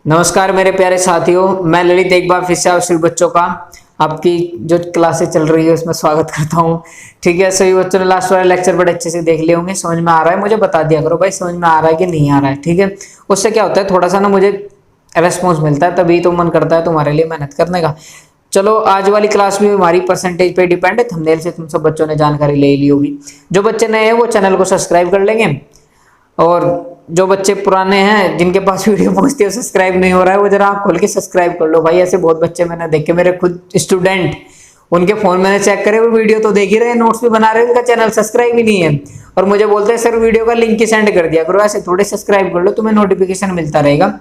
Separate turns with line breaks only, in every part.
नमस्कार मेरे प्यारे साथियों, मैं ललित एक बार फिर से आप सभी बच्चों का आपकी जो क्लासेस चल रही है उसमें स्वागत करता हूं। ठीक है, सभी बच्चों ने लास्ट वाले लेक्चर बड़े अच्छे से देख लिए होंगे। समझ में आ रहा है? मुझे बता दिया करो भाई समझ में आ रहा है कि नहीं आ रहा है। ठीक है, उससे क्या होता है थोड़ा सा ना मुझे रेस्पॉन्स मिलता है, तभी तो मन करता है तुम्हारे लिए मेहनत करने का। चलो, आज वाली क्लास भी हमारी परसेंटेज पे डिपेंड है। थंबनेल से तुम सब बच्चों ने जानकारी ले ली होगी। जो बच्चे नए हैं वो चैनल को सब्सक्राइब कर लेंगे, और जो बच्चे पुराने हैं जिनके पास वीडियो पहुंचती है सब्सक्राइब नहीं हो रहा है, वो जरा आप खोल के सब्सक्राइब कर लो भाई। ऐसे बहुत बच्चे मैंने देखे, मेरे खुद स्टूडेंट, उनके फोन मैंने चेक करे, वो वीडियो तो देख ही रहे, नोट्स भी बना रहे, उनका चैनल सब्सक्राइब ही नहीं है, और मुझे बोलते हैं सर वीडियो का लिंक ही सेंड कर दिया करो। ऐसे थोड़े सब्सक्राइब कर लो, तुम्हें नोटिफिकेशन मिलता रहेगा,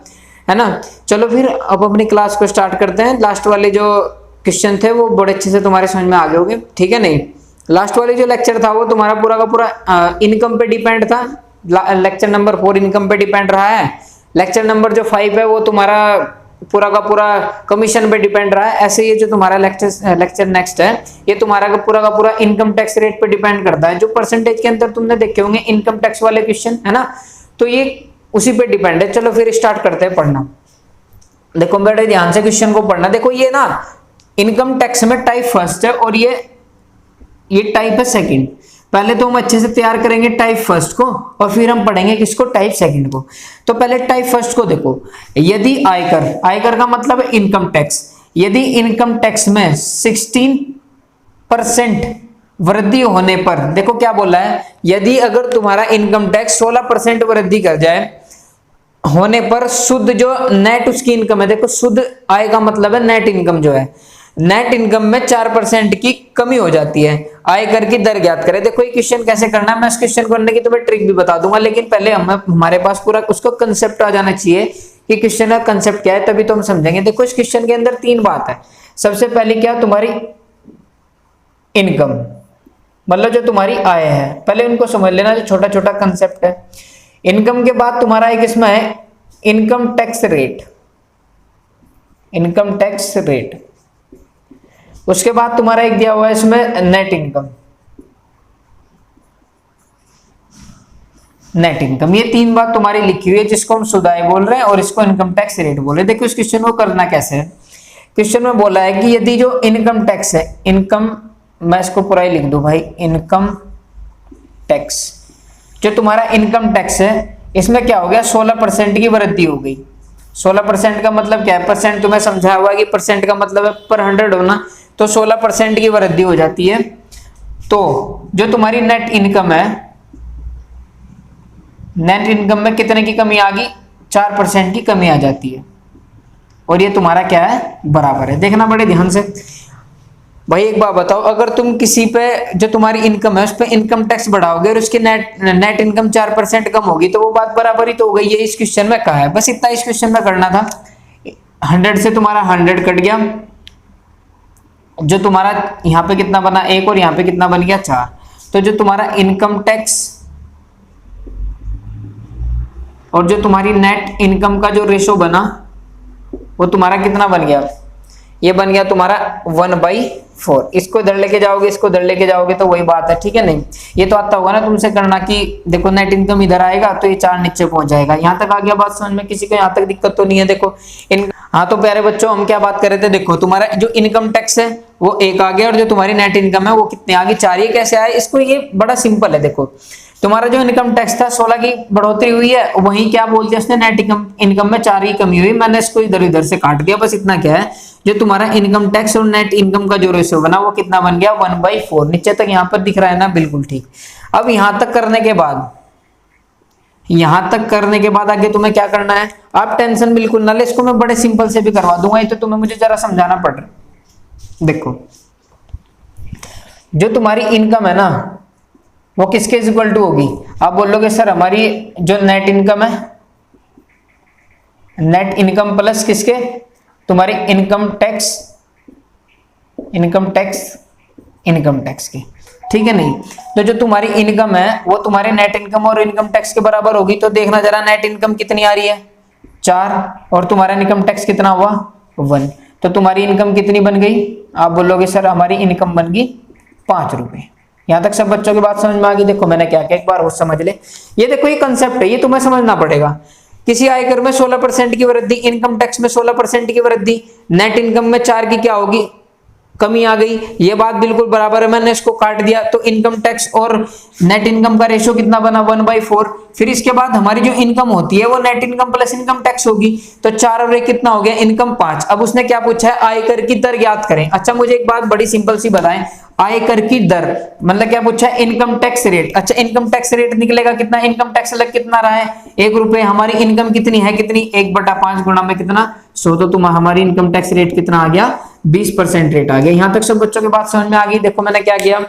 है ना। चलो फिर अब अपनी क्लास को स्टार्ट करते हैं। लास्ट वाले जो क्वेश्चन थे वो बड़े अच्छे से तुम्हारे समझ में आ गए होंगे, ठीक है नहीं। लास्ट वाले जो लेक्चर था वो तुम्हारा पूरा का पूरा इनकम पे डिपेंड था। लेक्चर नंबर 4 इनकम पे डिपेंड रहा है। लेक्चर नंबर जो 5 है वो तुम्हारा पूरा का पूरा कमीशन पे डिपेंड रहा है। ऐसे ये जो तुम्हारा लेक्चर नेक्स्ट है ये तुम्हारा का पूरा इनकम टैक्स रेट पे डिपेंड करता है। जो परसेंटेज के अंदर तुमने देखे होंगे इनकम टैक्स वाले क्वेश्चन, है ना, तो ये उसी पे डिपेंड है। चलो फिर स्टार्ट करते हैं पढ़ना। देखो बेटे ध्यान से क्वेश्चन को पढ़ना। देखो ये ना इनकम टैक्स में टाइप फर्स्ट है और ये टाइप है सेकंड। पहले तो हम अच्छे से तैयार करेंगे टाइप फर्स्ट को और फिर हम पढ़ेंगे किसको, टाइप सेकंड को। तो पहले टाइप फर्स्ट को देखो। यदि आयकर का मतलब है इनकम टैक्स, यदि इनकम टैक्स में 16% वृद्धि होने पर, देखो क्या बोला है, यदि अगर तुम्हारा इनकम टैक्स 16% वृद्धि कर जाए होने पर शुद्ध जो नेट उसकी इनकम है, देखो शुद्ध आय का मतलब है नेट इनकम, जो है नेट इनकम में 4% की कमी हो जाती है। आयकर की दर ज्ञात करें। देखो ये क्वेश्चन कैसे करना है, मैं इस क्वेश्चन करने की तुम्हें ट्रिक भी बता दूंगा, लेकिन पहले हमारे पास पूरा उसको कंसेप्ट आ जाना चाहिए कि क्वेश्चन का कंसेप्ट क्या है, तभी तो हम समझेंगे। देखो इस क्वेश्चन के अंदर 3 बात है। सबसे पहले क्या, तुम्हारी इनकम मतलब जो तुम्हारी आय है, पहले उनको समझ लेना, जो छोटा छोटा कंसेप्ट है। इनकम के बाद तुम्हारा एक इसमें है income tax rate, income tax rate. उसके बाद तुम्हारा एक दिया हुआ है इसमें नेट इनकम, नेट इनकम। ये 3 बात तुम्हारी लिखी हुई है, जिसको हम सुदाई बोल रहे हैं और इसको इनकम टैक्स रेट बोल रहे हैं। देखो इस क्वेश्चन को करना कैसे है। क्वेश्चन में बोला है कि यदि जो इनकम टैक्स है, इनकम, मैं इसको पूरा ही लिख दूं भाई, इनकम टैक्स, जो तुम्हारा इनकम टैक्स है इसमें क्या हो गया, 16% की वृद्धि हो गई। 16% का मतलब क्या है, परसेंट तुम्हें समझा हुआ कि परसेंट का मतलब है पर 100 होना, तो 16% की वृद्धि हो जाती है। तो जो तुम्हारी नेट इनकम है, नेट इनकम में कितने की कमी आ गई, 4% की कमी आ जाती है, और ये तुम्हारा क्या है, बराबर है। देखना बड़े ध्यान से भाई। एक बात बताओ, अगर तुम किसी पे जो तुम्हारी इनकम है उस पे इनकम टैक्स बढ़ाओगे और उसकी नेट इनकम 4% कम होगी, तो वो बात बराबर ही तो हो गई। ये इस क्वेश्चन में कहा है, बस इतना इस क्वेश्चन में करना था। 100 से तुम्हारा 100 कट गया, जो तुम्हारा यहाँ पे कितना बना 1 और यहाँ पे कितना बन गया 4। तो जो तुम्हारा इनकम टैक्स और जो तुम्हारी नेट इनकम का जो रेशो बना वो तुम्हारा कितना बन गया, ये बन गया तुम्हारा 1/4। इसको इधर लेके जाओगे, इसको इधर लेके जाओगे तो वही बात है, ठीक है नहीं। ये तो आता होगा ना तुमसे करना कि देखो नेट इनकम इधर आएगा तो ये 4 नीचे पहुंच जाएगा। यहाँ तक आ गया बात समझ में, किसी को यहाँ तक दिक्कत तो नहीं है। देखो हाँ तो प्यारे बच्चों हम क्या बात कर रहे थे, देखो तुम्हारा जो इनकम टैक्स है वो 1 आ गया और जो तुम्हारी नेट इनकम है वो कितने आ गई, 4। ये कैसे आए, इसको ये बड़ा सिंपल है। देखो तुम्हारा जो इनकम टैक्स था 16 की बढ़ोतरी हुई है, वहीं क्या बोलते हैं उसने नेट इनकम में 4 की कमी हुई, मैंने इसको इधर उधर से काट दिया। बस इतना क्या है, जो तुम्हारा इनकम टैक्स और नेट इनकम का जो रेशियो बना वो कितना बन गया, 1/4। नीचे तक यहाँ पर दिख रहा है ना, बिल्कुल ठीक। अब यहाँ तक करने के बाद, यहां तक करने के बाद आगे तुम्हें क्या करना है, आप टेंशन बिल्कुल ना ले, इसको मैं बड़े सिंपल से भी करवा दूंगा, ये तो तुम्हें मुझे जरा समझाना पड़ रहा है। देखो जो तुम्हारी इनकम है ना वो किसके इक्वल टू होगी, आप बोलोगे सर हमारी जो नेट इनकम है, नेट इनकम प्लस किसके, तुम्हारी इनकम टैक्स की, ठीक है नहीं। तो जो तुम्हारी इनकम है वो तुम्हारे नेट इनकम और इनकम टैक्स के बराबर होगी। तो देखना जरा नेट इनकम कितनी आ रही है, 4, और तुम्हारा इनकम टैक्स कितना हुआ, 1। तो तुम्हारी इनकम कितनी बन गई, आप बोलोगे सर हमारी इनकम बन गई 5 रुपए। यहां तक सब बच्चों की बात समझ में आ गई। देखो मैंने क्या किया, एक बार और समझ ले। ये देखो ये कंसेप्ट है, ये तुम्हें समझना पड़ेगा। किसी आयकर में 16% की वृद्धि, इनकम टैक्स में 16% की वृद्धि, नेट इनकम में 4 की क्या होगी, कमी आ गई। ये बात बिल्कुल बराबर है, मैंने इसको काट दिया तो इनकम टैक्स और नेट इनकम का रेशियो कितना बना 1/4। फिर इसके बाद हमारी जो इनकम होती है वो net income plus income tax होगी, तो 4 और 1 कितना हो गया, इनकम 5। अब उसने क्या पूछा है, आयकर की दर ज्ञात करें। अच्छा मुझे एक बात बड़ी सिंपल सी बताएं, आयकर की दर मतलब क्या पूछा है, इनकम टैक्स रेट। अच्छा इनकम टैक्स रेट निकलेगा कितना, इनकम टैक्स लग कितना रहा है 1 रुपए, हमारी इनकम कितनी है, कितनी 1/5 गुणा में कितना 100, तो तुम हमारी इनकम टैक्स रेट कितना आ गया 20% रेट आ गया। यहां तक सब बच्चों की बात समझ में आ गई। देखो मैंने क्या किया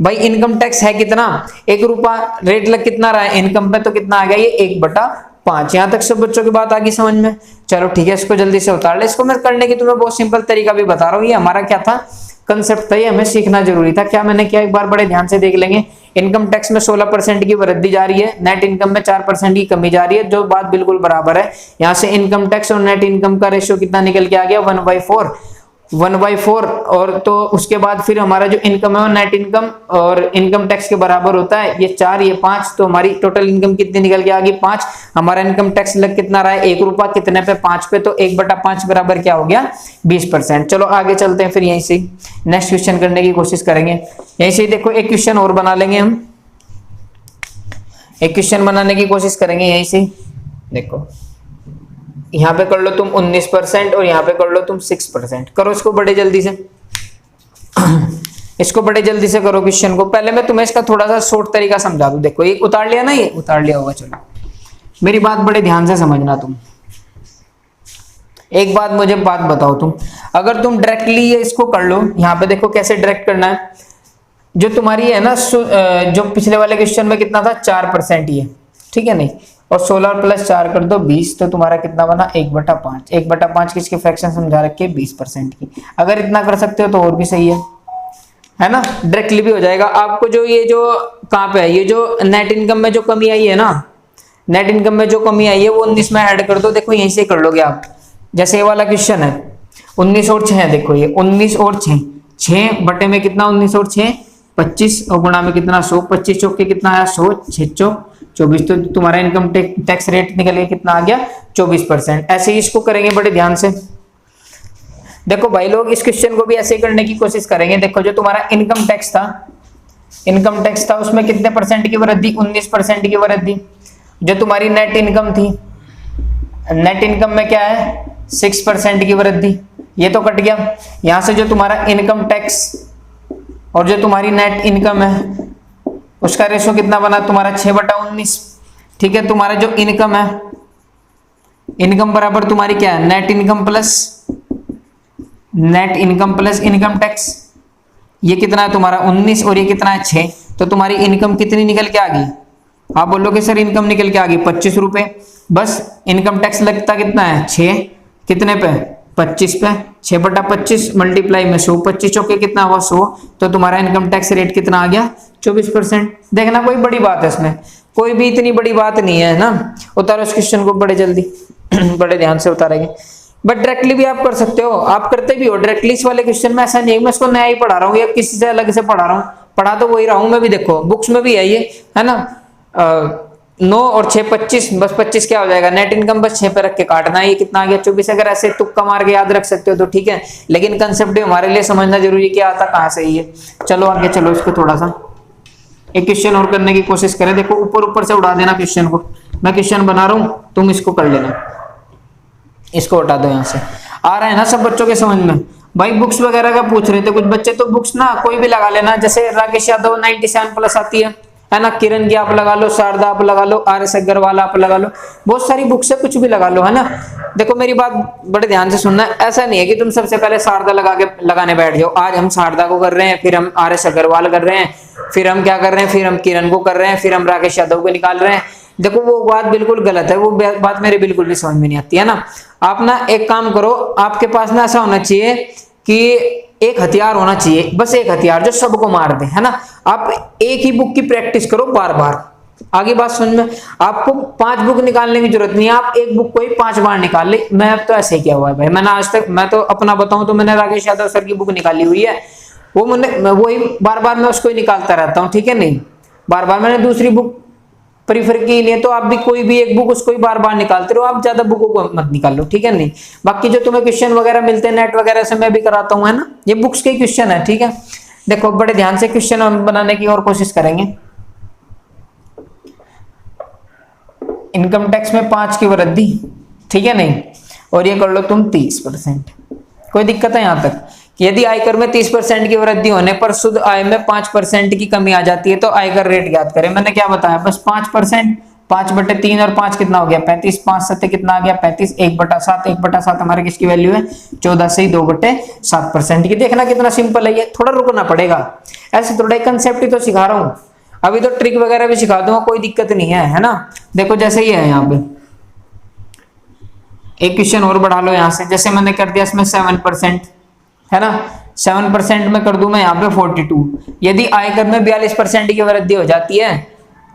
भाई, इनकम टैक्स है कितना 1 रुपया, रेट लग कितना रहा है इनकम पे, तो कितना आ गया ये 1/5। यहां तक सब बच्चों की बात आ गई समझ में। चलो ठीक है, इसको जल्दी से उतार ले। इसको मैं करने की तुम्हें बहुत सिंपल तरीका भी बता रहा हूँ, ये हमारा क्या था कंसेप्ट था, ये हमें सीखना जरूरी था। क्या मैंने किया एक बार बड़े ध्यान से देख लेंगे। इनकम टैक्स में 16% की वृद्धि जा रही है, नेट इनकम में 4% की कमी जा रही है, जो बात बिल्कुल बराबर है। यहां से इनकम टैक्स और नेट इनकम का रेशियो कितना निकल के आ गया 1/4। और तो उसके बाद फिर हमारा जो इनकम है वो नेट इनकम और इनकम टैक्स के बराबर होता है, ये 4 ये 5, तो हमारी टोटल इनकम कितनी निकल के आ गई 5। हमारा इनकम टैक्स लग कितना रहा है 1 रुपया, कितने पे 5 पे, तो 1/5 बराबर क्या हो गया 20%। चलो आगे चलते हैं, फिर यहीं से नेक्स्ट क्वेश्चन करने की कोशिश करेंगे। यहीं से देखो एक क्वेश्चन और बना लेंगे हम, एक क्वेश्चन बनाने की कोशिश करेंगे यहीं से। देखो यहां पे कर लो तुम 19% और यहां पे कर लो तुम 6%। करो इसको बड़े जल्दी से इसको बड़े जल्दी से करो क्वेश्चन को। पहले मैं तुम्हें इसका थोड़ा सा शॉर्ट तरीका समझा दूं। देखो ये उतार लिया ना, ये उतार लिया होगा। चलो मेरी बात बड़े ध्यान से समझना तुम। एक बात मुझे बात बताओ तुम, अगर तुम डायरेक्टली ये इसको कर लो, यहाँ पे देखो कैसे डायरेक्ट करना है। जो तुम्हारी है ना जो पिछले वाले क्वेश्चन में कितना था 4% ही है, ठीक है नहीं, और 16 + 4 कर दो 20, तो तुम्हारा कितना बना 1/5। 1/5 किसकी फ्रैक्शन समझा रखे 20% की। अगर इतना कर सकते हो तो और भी सही है ना, डायरेक्टली भी हो जाएगा आपको। जो ये जो कहाँ पे है, ये जो नेट इनकम में जो कमी आई है ना, नेट इनकम में जो कमी आई है वो 19 में ऐड कर दो। देखो यहीं से कर लोगे आप, जैसे ये वाला क्वेश्चन है 19 और 6 है। देखो ये 19 और 6, 6 बटे में कितना 19 और 6 25, और गुणा में कितना 100, 25 चौके कितना आया 100, 6 चौक 24, तो तुम्हारा इनकम टैक्स रेट निकल के कितना आ गया 24%। ऐसे ही इसको करेंगे बड़े ध्यान से। देखो भाई लोग इस क्वेश्चन को भी ऐसे करने की कोशिश करेंगे। देखो जो तुम्हारा इनकम टैक्स था उसमें कितने परसेंट की वृद्धि 19% की वृद्धि। जो तुम्हारी नेट इनकम थी, नेट इनकम में क्या है 6% की वृद्धि, ये तो कट गया। यहां से जो तुम्हारा इनकम टैक्स और जो तुम्हारी नेट इनकम है उसका रेशो कितना बना तुम्हारा 6/19, ठीक है। तुम्हारा जो इनकम है, इनकम बराबर तुम्हारी क्या है net income plus income tax. ये कितना है तुम्हारा 19 और ये कितना है 6, तो तुम्हारी इनकम कितनी निकल के आ गई, आप बोलोगे सर इनकम निकल के आ गई 25 रुपए। बस इनकम टैक्स लगता कितना है 6, कितने पे 25 पे, 6/25 मल्टीप्लाई में 100, 25 चौके कितना हुआ 100, तो तुम्हारा इनकम टैक्स रेट कितना आ गया 24%। देखना कोई बड़ी बात है इसमें, कोई भी इतनी बड़ी बात नहीं है ना। उतारो इस क्वेश्चन को बड़े जल्दी बड़े ध्यान से उतारेंगे। बट डायरेक्टली भी आप कर सकते हो, आप करते भी हो डायरेक्टली इस वाले क्वेश्चन में। ऐसा नहीं है मैं इसको नया ही पढ़ा रहा हूँ या किसी से अलग से पढ़ा रहा हूँ, पढ़ा तो वही रहा हूँ मैं भी। देखो बुक्स में भी है ये, है ना 9 और 6 25, बस 25 क्या हो जाएगा नेट इनकम, बस 6 पे रख के काटना है, ये कितना आ गया 24। अगर ऐसे तुक्का मार के याद रख सकते हो तो ठीक है, लेकिन कंसेप्ट भी हमारे लिए समझना जरूरी है, क्या आता कहाँ से ये। चलो आगे चलो, इसको थोड़ा सा एक क्वेश्चन और करने की कोशिश करें। देखो ऊपर से उड़ा देना क्वेश्चन को, मैं क्वेश्चन बना रहा हूँ तुम इसको कर लेना। इसको हटा दो यहाँ से। आ रहा है ना सब बच्चों के समझ में। भाई बुक्स वगैरह का पूछ रहे थे कुछ बच्चे, तो बुक्स ना कोई भी लगा लेना, जैसे राकेश यादव 97+ आती है ना, किरण की आप लगा लो, शारदा आप लगा लो, RS अग्रवाल आप लगा लो, बहुत सारी बुक्स है, कुछ भी लगा लो, है ना। देखो मेरी बात बड़े ध्यान से सुनना, ऐसा नहीं है कि तुम सबसे पहले शारदा लगाने बैठ जाओ। आज हम शारदा को कर रहे हैं, फिर हम RS अग्रवाल कर रहे हैं, फिर हम क्या कर रहे हैं, फिर हम किरण को कर रहे हैं, फिर हम राकेश यादव को निकाल रहे हैं। देखो वो बात बिल्कुल गलत है, वो बात मेरे बिल्कुल भी समझ में नहीं आती है ना। आप ना एक काम करो, आपके पास ना ऐसा होना चाहिए कि एक हथियार होना चाहिए, बस एक हथियार जो सबको मार दे, है ना। आप एक ही बुक की प्रैक्टिस करो बार बार। आगे बात समझ में, आपको 5 बुक निकालने की जरूरत नहीं है, आप एक बुक को ही 5 बार निकाल ले। मैं अब तो ऐसे ही किया हुआ है भाई, मैंने आज तक, मैं तो अपना बताऊं तो मैंने राकेश यादव सर की बुक निकाली हुई है, वो मैंने वही बार बार मैं उसको ही निकालता रहता हूँ, ठीक है नहीं। बार बार मैंने दूसरी बुक प्रीफर की नहीं है तो आप भी कोई भी एक बुक उसको ही बार बार निकालते रहो, आप ज्यादा बुकों को मत निकालो, ठीक है नहीं। बाकी जो तुम्हें क्वेश्चन वगैरह मिलते हैं नेट वगैरह से मैं भी कराता हूँ, है ना, ये बुक्स के क्वेश्चन है, ठीक है। देखो बड़े ध्यान से क्वेश्चन हम बनाने की और कोशिश करेंगे। इनकम टैक्स में 5 की वृद्धि, ठीक है नहीं, और ये कर लो तुम 30%। कोई दिक्कत है यहाँ तक? यदि आयकर में 30% की वृद्धि होने पर शुद्ध आय में 5% की कमी आ जाती है तो आयकर रेट ज्ञात करें। मैंने क्या बताया, बस 5%, 5/3 और 5 कितना हो गया 35, 5 7 कितना आ गया 35, 1/7, 1/7 हमारे किसकी वैल्यू है 14 से 2/7% की। देखना कितना सिंपल है ये, थोड़ा रुकना पड़ेगा, ऐसे थोड़ा कंसेप्ट ही तो सिखा रहा हूँ, अभी तो ट्रिक वगैरह भी सिखा दूंगा, कोई दिक्कत नहीं है ना। देखो जैसे ही है यहाँ पे एक क्वेश्चन और बढ़ा लो यहाँ से, जैसे मैंने कर दिया इसमें 7%, है ना, 7% में कर दूं मैं यहाँ पे 42। यदि आयकर में 42% की वृद्धि हो जाती है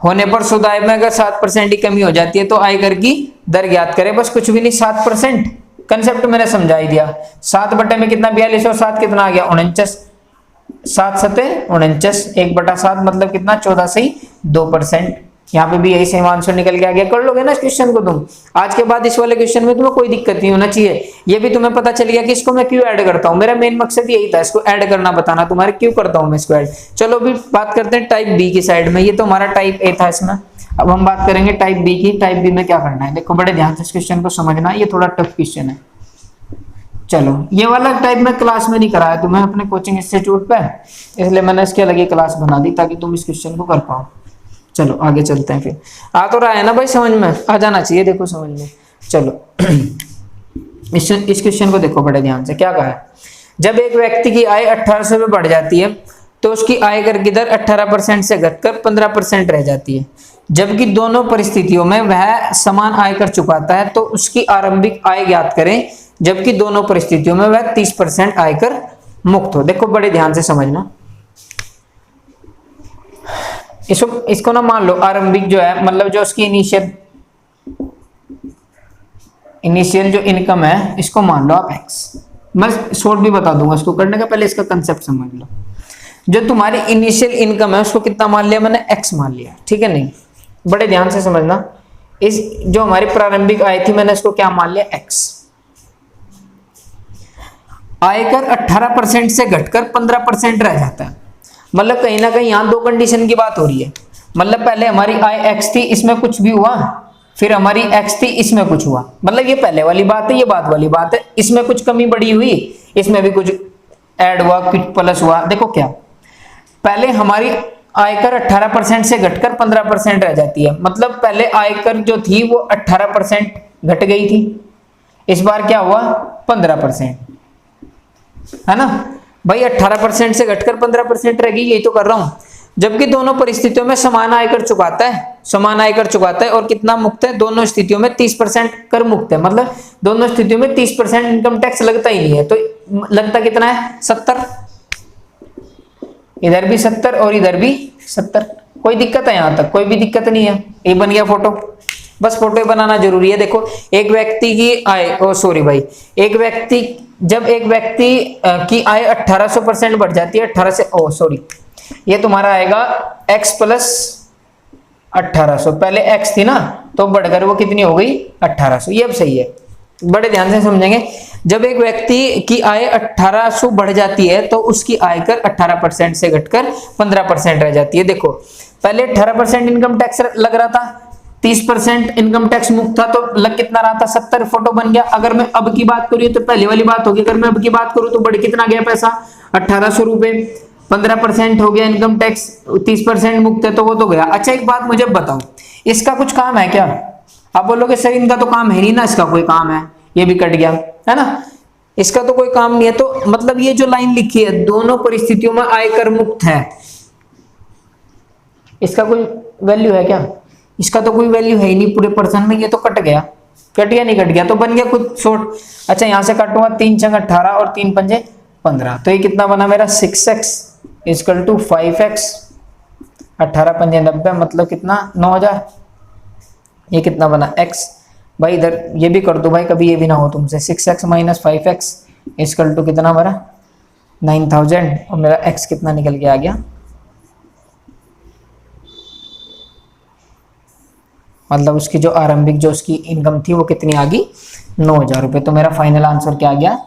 होने पर शुद्ध आय में अगर 7% की कमी हो जाती है तो आयकर की दर ज्ञात करें। बस कुछ भी नहीं, 7%, कंसेप्ट मैंने समझा ही दिया। 7 बटे में कितना 42 और 7 कितना आ गया 49, 7 7 49, 1/7 मतलब कितना 14 से 2%। यहाँ पे भी यही सेम आंसर निकल के आ गया। कर लोगे ना इस क्वेश्चन को तुम, आज के बाद इस वाले क्वेश्चन में तुम्हें कोई दिक्कत नहीं होना चाहिए। ये भी तुम्हें पता चल गया कि इसको मैं क्यों ऐड करता हूँ, मेरा मेन मकसद यही था, इसको ऐड करना, बताना तुम्हारे क्यों करता हूँ मैं इसको ऐड। चलो अभी बात करते हैं टाइप बी की साइड में, ये तो हमारा टाइप ए था इसमें, अब हम बात करेंगे टाइप बी की। टाइप बी में क्या करना है, देखो बड़े ध्यान से इस क्वेश्चन को समझना, ये थोड़ा टफ क्वेश्चन है। चलो ये वाला टाइप में क्लास में नहीं कराया तुम्हें अपने कोचिंग इंस्टीट्यूट पे, इसलिए मैंने इसकी अलग ही क्लास बना दी ताकि तुम इस क्वेश्चन को कर पाओ। चलो आगे चलते हैं, फिर आ तो रहा है ना भाई, समझ में आ जाना चाहिए, देखो समझ में। चलो इस क्वेश्चन को देखो बड़े ध्यान से, क्या कहा है, जब एक व्यक्ति की आय 1800 में बढ़ जाती है तो उसकी आयकर की दर 18% से घटकर 15% रह जाती है। जबकि दोनों परिस्थितियों में वह समान आयकर चुकाता है तो उसकी आरंभिक आय ज्ञात करें, जबकि दोनों परिस्थितियों में वह 30% आयकर मुक्त हो। देखो बड़े ध्यान से समझना, इसको ना मान लो आरंभिक जो है, मतलब जो उसकी इनिशियल जो इनकम है इसको मान लो आप x। मैं शॉर्ट भी बता दूंगा इसको करने का, पहले इसका कंसेप्ट समझ लो। जो तुम्हारी इनिशियल इनकम है उसको कितना मान लिया मैंने, x मान लिया, ठीक है नहीं। बड़े ध्यान से समझना, इस जो हमारी प्रारंभिक आय थी मैंने इसको क्या मान लिया x। आयकर 18% से घटकर 15% रह जाता है, मतलब कहीं ना कहीं यहां दो कंडीशन की बात हो रही है। मतलब पहले हमारी आय x थी, इसमें कुछ भी हुआ, फिर हमारी x थी, इसमें कुछ हुआ, मतलब ये पहले वाली बात है, ये बाद वाली बात है। इसमें कुछ कमी बढ़ी हुई, इसमें भी कुछ ऐड हुआ, कुछ प्लस हुआ। देखो क्या, पहले हमारी आयकर 18% से घटकर 15% रह जाती है, मतलब पहले आयकर जो थी वो 18% घट गई थी, इस बार क्या हुआ 15%, है ना भाई। 18% से घटकर 15% रह गई, यही तो कर रहा हूं। जबकि दोनों परिस्थितियों में समान आयकर चुकाता है, समान आयकर चुकाता है, और कितना मुक्त है, दोनों स्थितियों में 30% कर मुक्त है, मतलब दोनों स्थितियों में 30% इनकम टैक्स लगता ही नहीं है। तो लगता कितना है 70, इधर भी 70 और इधर भी 70। कोई दिक्कत है यहाँ तक? कोई भी दिक्कत नहीं है। ये बन गया फोटो, बस फोटो बनाना जरूरी है। देखो एक व्यक्ति की आय, ओ सॉरी भाई, एक व्यक्ति जब एक व्यक्ति की आय 1800% बढ़ जाती है, 18 से, ओ सॉरी, ये तुम्हारा आएगा x प्लस 1800, पहले x थी ना तो बढ़कर वो कितनी हो गई 1800, ये अब सही है। बड़े ध्यान से समझेंगे, जब एक व्यक्ति की आय 1800 बढ़ जाती है तो उसकी आयकर 18% से घटकर 15% रह जाती है। देखो पहले 18% इनकम टैक्स लग रहा था, 30% इनकम टैक्स मुक्त था, तो लग कितना रहा था 70, फोटो बन गया। अगर मैं अब की बात करूँ तो पहले वाली बात होगी, अगर मैं अब की बात करूँ तो बढ़ कितना गया पैसा 1800 रुपए, 15% हो गया इनकम टैक्स, 30% मुक्त है तो वो तो गया। अच्छा एक बात मुझे बताओ, इसका कुछ काम है क्या? आप बोलोगे सर इनका तो काम है नहीं ना, इसका कोई काम है, ये भी कट गया, है ना, इसका तो कोई काम नहीं है। तो मतलब ये जो लाइन लिखी है दोनों परिस्थितियों में आयकर मुक्त है, इसका कोई वैल्यू है क्या? इसका तो कोई वैल्यू है ही नहीं पूरे पर्सन में, ये तो कट गया, कट गया नहीं कट गया तो बन गया कुछ शॉर्ट। अच्छा यहां से काटूंगा 3 छंग 18 और 3 पंजे 15, तो ये कितना बना मेरा 6x इक्वल टू 5x, 18 पंजे 90 मतलब कितना 9000, ये कितना बना x। भाई इधर ये भी कर दो भाई, कभी ये भी ना हो तुमसे, 6x minus 5x equal to कितना मेरा 9000, और मेरा x कितना निकल के आ गया मतलब उसकी जो आरंभिक जो उसकी इनकम थी वो कितनी आ गई, 9,000 रुपये। तो मेरा फाइनल आंसर क्या आ गया,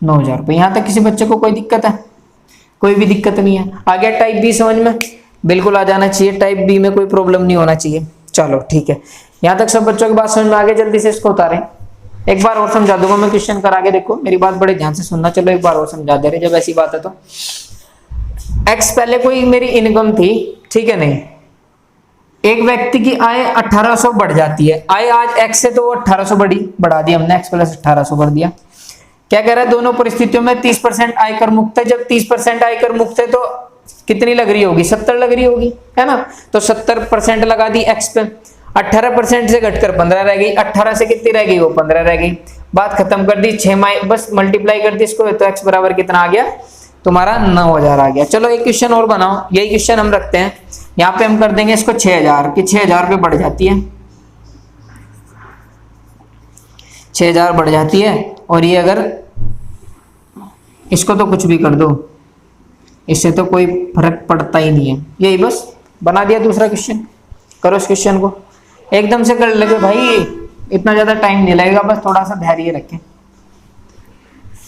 9,000 रुपये। यहाँ तक किसी बच्चे को कोई दिक्कत है? कोई भी दिक्कत नहीं है। आ गया टाइप बी समझ में? बिल्कुल आ जाना चाहिए, टाइप बी में कोई प्रॉब्लम नहीं होना चाहिए। चलो ठीक है, यहाँ तक सब बच्चों की बात समझ में आ गई। जल्दी से इसको उतारें। एक बार और समझा दूंगा मैं क्वेश्चन करा के, देखो मेरी बात बड़े ध्यान से सुनना। चलो एक बार और समझा दे रहे जब ऐसी बात है तो। एक्स पहले कोई मेरी इनकम थी, ठीक है नहीं, एक व्यक्ति की आय 1800 बढ़ जाती है। आय आज एक्स से तो 1800 बढ़ा दी हमने, एक्स प्लस 1800 कर दिया। क्या कह रहा है, दोनों परिस्थितियों में 30% आयकर मुक्त है। जब 30% आयकर मुक्त है तो कितनी लग रही होगी, 70 लग रही होगी, है ना। तो 70% लगा दी एक्स पे, 18% से घटकर 15 रह गई, 18 से कितनी रह गई, वो 15 रह गई। बात खत्म कर दी, 6 बस मल्टीप्लाई कर दी इसको, तो एक्स बराबर कितना आ गया तुम्हारा, 9,000 आ गया। चलो एक क्वेश्चन और बनाओ, यही क्वेश्चन हम रखते हैं यहाँ पे, हम कर देंगे इसको 6,000 की, 6,000 रुपये बढ़ जाती है, 6,000 बढ़ जाती है। और ये अगर इसको तो कुछ भी कर दो, इससे तो कोई फर्क पड़ता ही नहीं है। यही बस बना दिया दूसरा क्वेश्चन। करो इस क्वेश्चन को, एकदम से कर लगे भाई, इतना ज्यादा टाइम नहीं लगेगा, बस थोड़ा सा धैर्य रखें।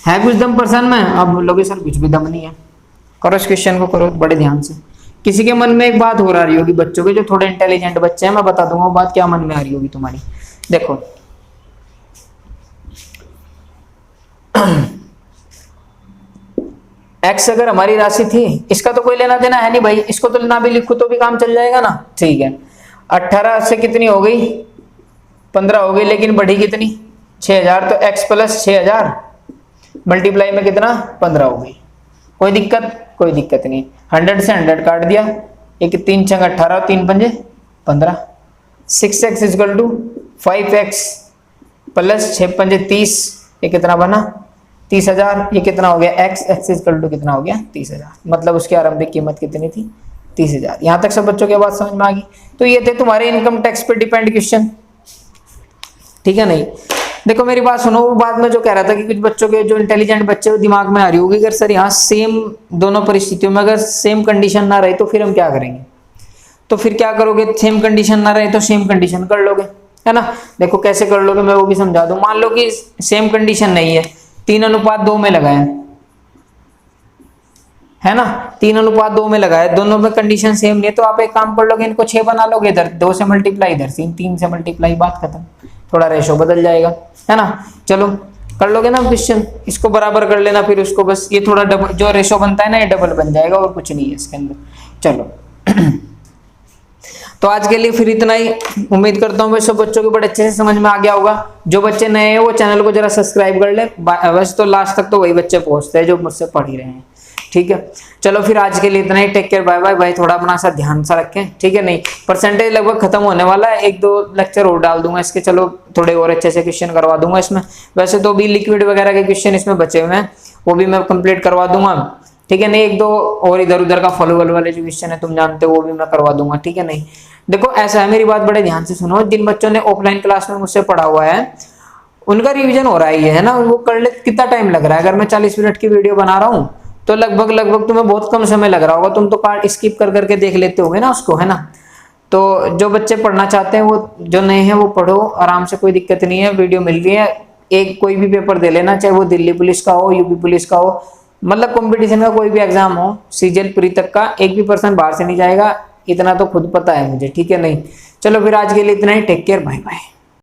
है कुछ दम पर्सन में, अब बोलोगे सर कुछ भी दम नहीं है। करो इस क्वेश्चन को, करो बड़े ध्यान से। किसी के मन में एक बात हो रही होगी, बच्चों के जो थोड़े इंटेलिजेंट बच्चे हैं, मैं बता दूंगा वो बात क्या मन में आ रही होगी तुम्हारी। देखो एक्स अगर हमारी राशि थी, इसका तो कोई लेना देना है नहीं भाई, इसको तो ना भी लिखो तो भी काम चल जाएगा ना, ठीक है। 18 से कितनी हो गई, 15 हो गई, लेकिन बढ़ी कितनी, 6,000। तो एक्स प्लस 6,000 मल्टीप्लाई में कितना, 15 हो गई। कोई दिक्कत, कोई दिक्कत नहीं। 100 से 100 काट दिया, एक 3 छंग 18, 3 पंजे 15। 6x equal to 5x plus 6 पंजे 30, ये कितना बना, 30,000। ये कितना हो गया, x इक्वल टू कितना हो गया, 30,000। मतलब उसकी आरंभिक कीमत कितनी थी, 30,000। यहाँ तक सब बच्चों की बात समझ में आ गई। तो ये थे तुम्हारे इनकम टैक्स पे डिपेंड क्वेश्चन, ठीक है नहीं। देखो मेरी बात सुनो, वो बाद में जो कह रहा था कि कुछ बच्चों के जो इंटेलिजेंट बच्चे वो दिमाग में आ रही होगी, अगर सर यहाँ सेम दोनों परिस्थितियों में अगर सेम कंडीशन ना रहे तो फिर हम क्या करेंगे। तो फिर क्या करोगे, सेम कंडीशन ना रहे तो सेम कंडीशन कर लोगे, है ना। देखो कैसे कर लोगे मैं वो भी समझा दूं। मान लो कि सेम कंडीशन नहीं है, 3:2 में लगाए, है ना, 3:2 में लगाए, दोनों में कंडीशन सेम नहीं है, तो आप एक काम कर लोगे, इनको 6 बना लोगे, इधर 2 से मल्टीप्लाई, इधर 3 से मल्टीप्लाई, बात खत्म। थोड़ा रेशो बदल जाएगा, है ना। चलो कर लोगे ना क्वेश्चन, इसको बराबर कर लेना, फिर उसको बस ये थोड़ा डबल जो रेशो बनता है ना, ये डबल बन जाएगा, और कुछ नहीं है इसके अंदर। चलो तो आज के लिए फिर इतना ही। उम्मीद करता हूँ सब बच्चों को बड़े अच्छे से समझ में आ गया होगा। जो बच्चे नए हैं वो चैनल को जरा सब्सक्राइब कर ले, वैसे तो लास्ट तक तो वही बच्चे पहुंचते हैं जो मुझसे पढ़ ही रहे हैं, ठीक है। चलो फिर आज के लिए इतना ही, टेक केयर, बाय बाय। भाई थोड़ा अपना सा ध्यान सा रखें, ठीक है नहीं। परसेंटेज लगभग खत्म होने वाला है, 1-2 लेक्चर और डाल दूंगा इसके, चलो थोड़े और अच्छे से क्वेश्चन करवा दूंगा इसमें। वैसे तो भी लिक्विड वगैरह के क्वेश्चन इसमें बचे हुए हैं, वो भी मैं कंप्लीट करवा दूंगा, ठीक है नहीं। 1-2 और इधर उधर का फॉलोअर वाले जो क्वेश्चन है तुम जानते हो, वो भी मैं करवा दूंगा, ठीक है नहीं। देखो ऐसा है, मेरी बात बड़े ध्यान से सुनो, जिन बच्चों ने ऑफलाइन क्लास में मुझसे पढ़ा हुआ है उनका रिवीजन हो रहा है ना, वो कर ले। कितना टाइम लग रहा है, अगर मैं 40 मिनट की वीडियो बना रहा हूँ तो लगभग तुम्हें बहुत कम समय लग रहा होगा, तुम तो पार्ट स्किप कर करके देख लेते होगे ना उसको, है ना। तो जो बच्चे पढ़ना चाहते हैं, वो जो नए हैं वो पढ़ो आराम से, कोई दिक्कत नहीं है, वीडियो मिल रही है। एक कोई भी पेपर दे लेना, चाहे वो दिल्ली पुलिस का हो, यूपी पुलिस का हो, मतलब कंपटीशन का कोई भी एग्जाम हो, सीजीएल प्री तक का, एक भी पर्सन बाहर से नहीं जाएगा, इतना तो खुद पता है मुझे, ठीक है नहीं। चलो फिर आज के लिए इतना ही, टेक केयर, बाय बाय।